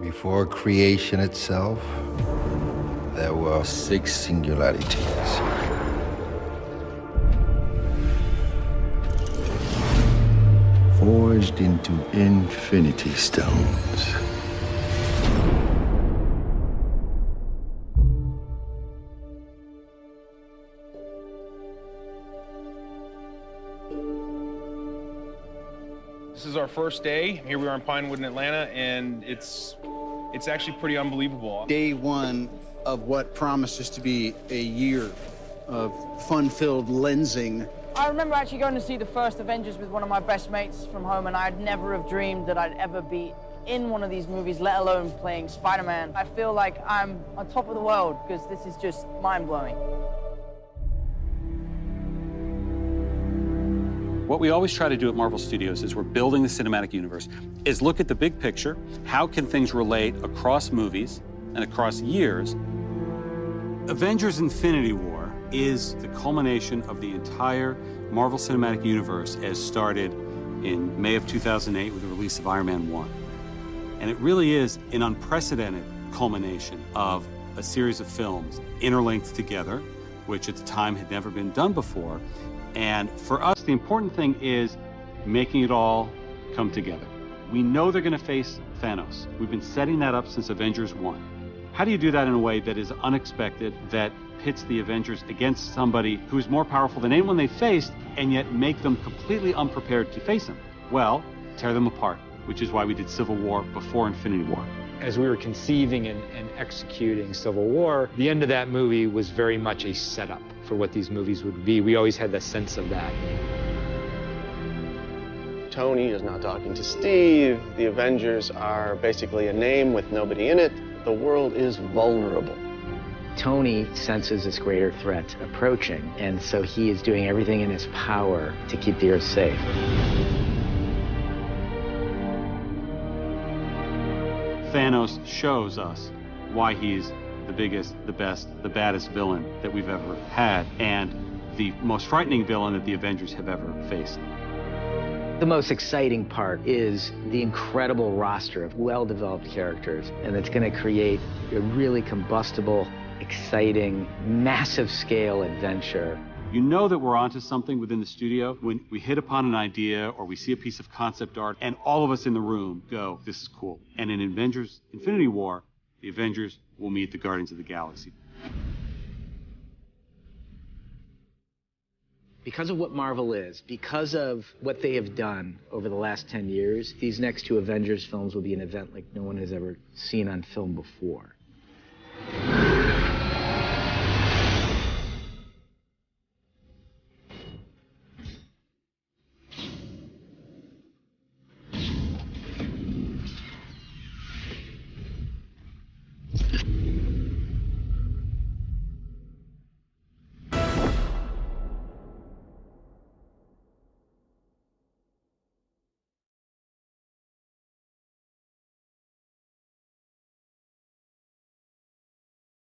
Before creation itself, there were 6 singularities. Forged into infinity stones. This is our first day. Here we are in Pinewood in Atlanta, and it's actually pretty unbelievable. Day one of what promises to be a year of fun-filled lensing. I remember actually going to see the first Avengers with one of my best mates from home, and I'd never have dreamed that I'd ever be in one of these movies, let alone playing Spider-Man. I feel like I'm on top of the world, because this is just mind-blowing. What we always try to do at Marvel Studios is we're building the cinematic universe, is look at the big picture, how can things relate across movies and across years. Avengers Infinity War is the culmination of the entire Marvel Cinematic Universe as started in May of 2008 with the release of Iron Man 1. And it really is an unprecedented culmination of a series of films interlinked together, which at the time had never been done before. And for us, the important thing is making it all come together. We know they're going to face Thanos. We've been setting that up since Avengers 1. How do you do that in a way that is unexpected, that pits the Avengers against somebody who is more powerful than anyone they faced, and yet make them completely unprepared to face him? Well, tear them apart, which is why we did Civil War before Infinity War. As we were conceiving and executing Civil War, the end of that movie was very much a setup for what these movies would be. We always had the sense of that. Tony is not talking to Steve. The Avengers are basically a name with nobody in it. The world is vulnerable. Tony senses this greater threat approaching, and so he is doing everything in his power to keep the Earth safe. Thanos shows us why he's the biggest, the best, the baddest villain that we've ever had, and the most frightening villain that the Avengers have ever faced. The most exciting part is the incredible roster of well-developed characters, and it's going to create a really combustible, exciting, massive-scale adventure. You know that we're onto something within the studio when we hit upon an idea or we see a piece of concept art and all of us in the room go, this is cool. And in Avengers Infinity War, the Avengers will meet the Guardians of the Galaxy. Because of what Marvel is, because of what they have done over the last 10 years, these next 2 Avengers films will be an event like no one has ever seen on film before.